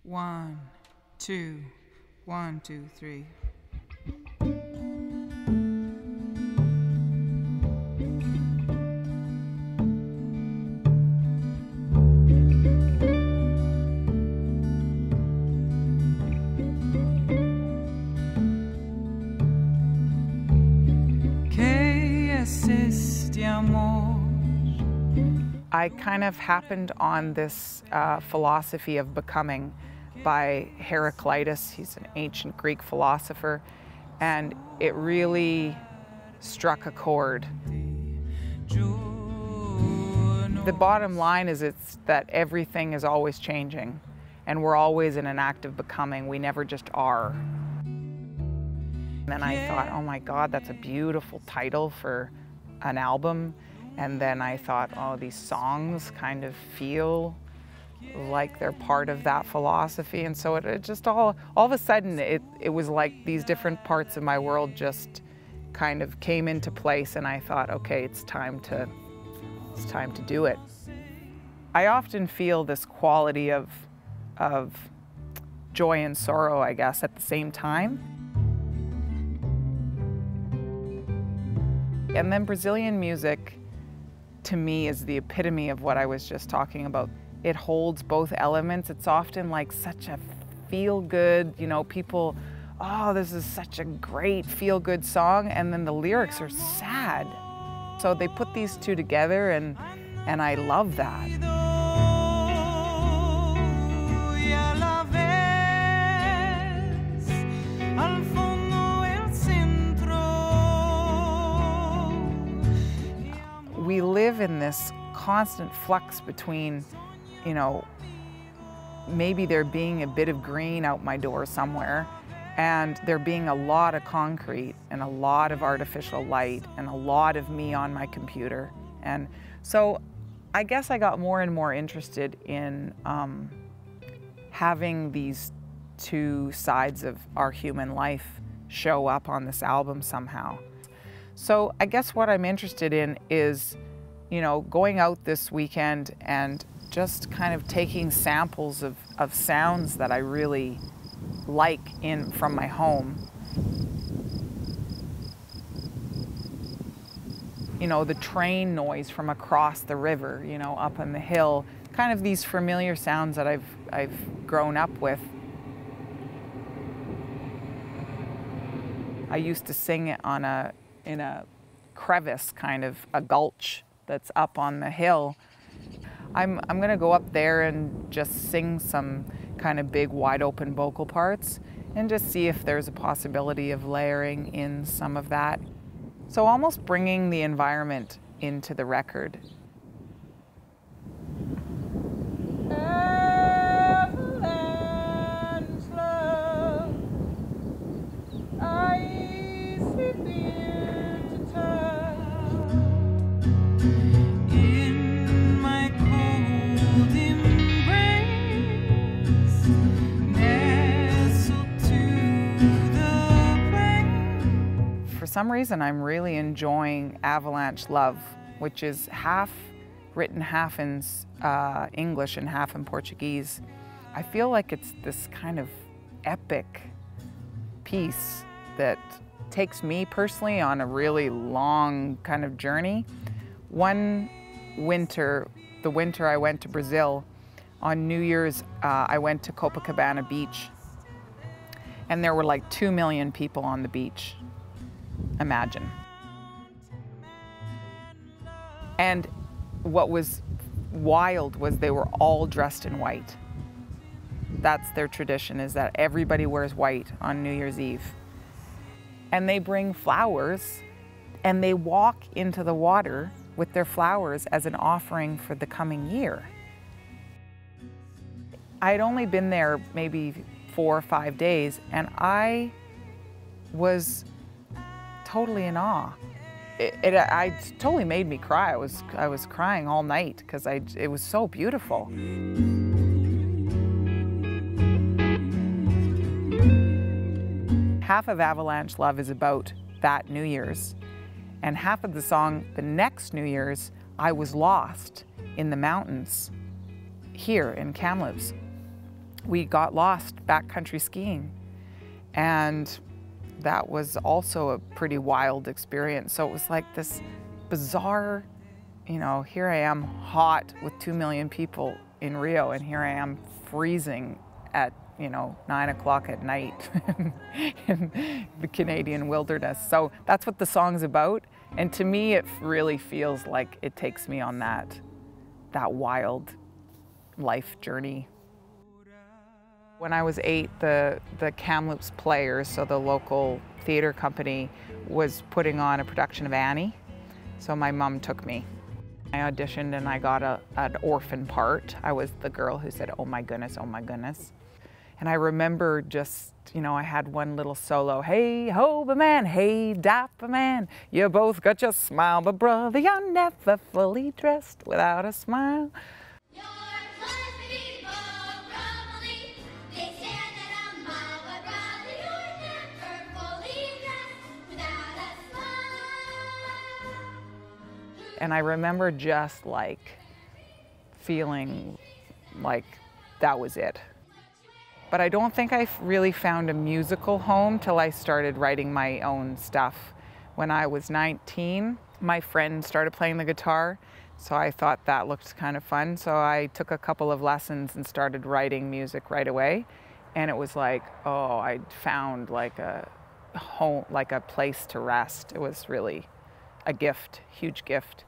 1, 2, 1, 2, 3. I kind of happened on this philosophy of becoming by Heraclitus. He's an ancient Greek philosopher, and it really struck a chord. The bottom line is that everything is always changing, and we're always in an act of becoming. We never just are. And I thought, oh my God, that's a beautiful title for an album. And then I thought, oh, these songs kind of feel like they're part of that philosophy. And so it just all of a sudden, it was like these different parts of my world just kind of came into place, and I thought, okay, it's time to do it. I often feel this quality of joy and sorrow, I guess, at the same time. And then Brazilian music, to me, is the epitome of what I was just talking about. It holds both elements. It's often like such a feel-good, you know, people, oh, this is such a great feel-good song, and then the lyrics are sad. So they put these two together, and I love that. We live in this constant flux between, you know, maybe there being a bit of green out my door somewhere, and there being a lot of concrete and a lot of artificial light and a lot of me on my computer. And so I guess I got more and more interested in having these two sides of our human life show up on this album somehow. So I guess what I'm interested in is, you know, going out this weekend and just kind of taking samples of sounds that I really like from my home. You know, the train noise from across the river, you know, up on the hill, kind of these familiar sounds that I've grown up with. I used to sing it in a crevice, kind of a gulch that's up on the hill. I'm gonna go up there and just sing some kind of big wide open vocal parts and just see if there's a possibility of layering in some of that. So almost bringing the environment into the record. For some reason, I'm really enjoying Avalanche Love, which is half written, half in English and half in Portuguese. I feel like it's this kind of epic piece that takes me personally on a really long kind of journey. One winter, the winter I went to Brazil, on New Year's, I went to Copacabana Beach, and there were like 2 million people on the beach. Imagine. And what was wild was they were all dressed in white. That's their tradition, is that everybody wears white on New Year's Eve. And they bring flowers, and they walk into the water with their flowers as an offering for the coming year. I had only been there maybe 4 or 5 days, and I was totally in awe. It totally made me cry. I was crying all night because it was so beautiful. Half of Avalanche Love is about that New Year's, and half of the song, the next New Year's, I was lost in the mountains here in Kamloops. we got lost backcountry skiing. And that was also a pretty wild experience. So it was like this bizarre, you know, here I am hot with 2 million people in Rio, and here I am freezing at, you know, 9 o'clock at night in the Canadian wilderness. So that's what the song's about. And to me, it really feels like it takes me on that wild life journey. When I was 8, the Kamloops Players, so the local theater company, was putting on a production of Annie. So my mom took me. I auditioned and I got an orphan part. I was the girl who said, "Oh my goodness, oh my goodness." And I remember just, you know, I had one little solo, "Hey ho, man, hey dapper man, you both got your smile, but brother, you're never fully dressed without a smile." And I remember just like feeling like that was it. But I don't think I really found a musical home till I started writing my own stuff. When I was 19, my friend started playing the guitar, so I thought that looked kind of fun. So I took a couple of lessons and started writing music right away. And it was like, oh, I found like a home, like a place to rest. It was really a gift, huge gift.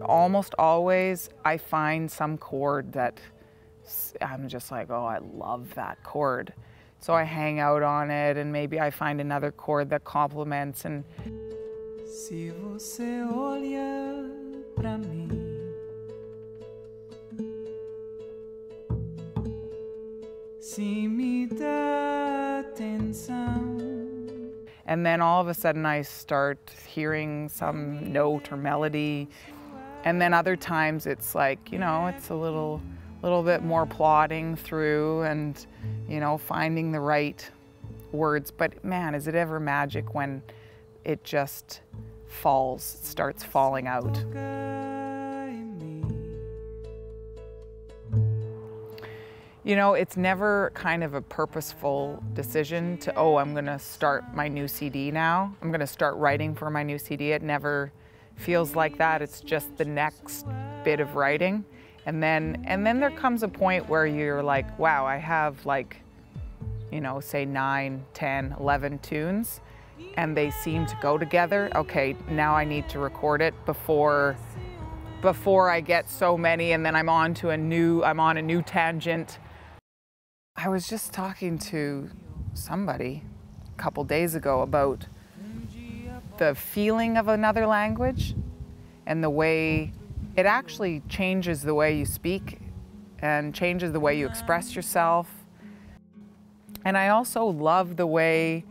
Almost always I find some chord that I'm just like, oh, I love that chord. So I hang out on it, and maybe I find another chord that complements. And se você olha pra mim, se me dá atenção. And then all of a sudden I start hearing some note or melody. And then other times it's like, you know, it's a little bit more plodding through and, you know, finding the right words. But man, is it ever magic when it just starts falling out. You know, it's never kind of a purposeful decision to, oh, I'm gonna start my new CD now. I'm gonna start writing for my new CD. It never feels like that. It's just the next bit of writing. And then there comes a point where you're like, wow, I have like, you know, say 9, 10, 11 tunes, and they seem to go together. Okay, now I need to record it before I get so many, and then I'm on a new tangent. I was just talking to somebody a couple days ago about the feeling of another language and the way it actually changes the way you speak and changes the way you express yourself. And I also love the way,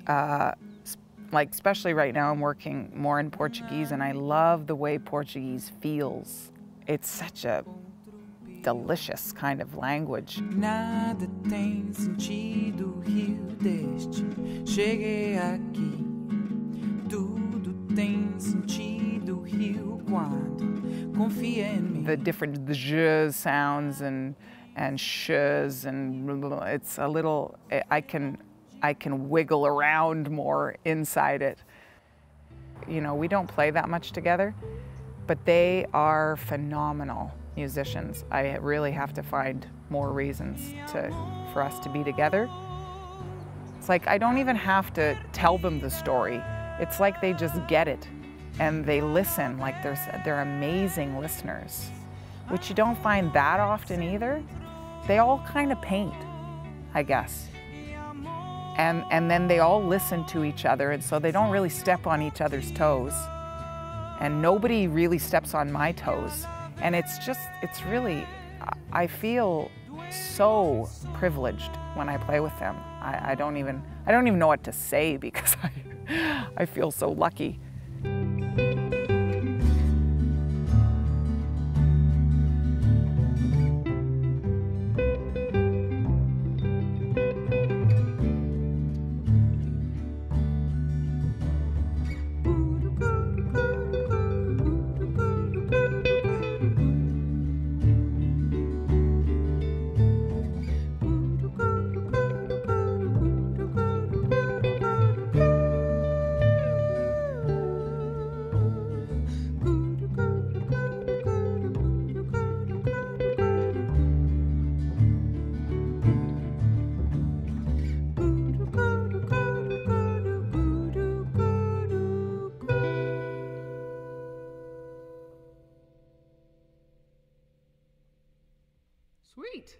like especially right now I'm working more in Portuguese, and I love the way Portuguese feels. It's such a delicious kind of language. Nada tem sentido, Rio deste. Cheguei aqui. Tudo tem sentido, Rio, quando confia em mim. The different zh sounds and shs, and it's a little, I can wiggle around more inside it. You know, we don't play that much together, but they are phenomenal musicians. I really have to find more reasons for us to be together. It's like I don't even have to tell them the story. It's like they just get it and they listen. Like they're amazing listeners, which you don't find that often either. They all kind of paint, I guess. And then they all listen to each other, and so they don't really step on each other's toes. And nobody really steps on my toes. And it's really, I feel so privileged when I play with them. I don't even know what to say because I feel so lucky. Sweet.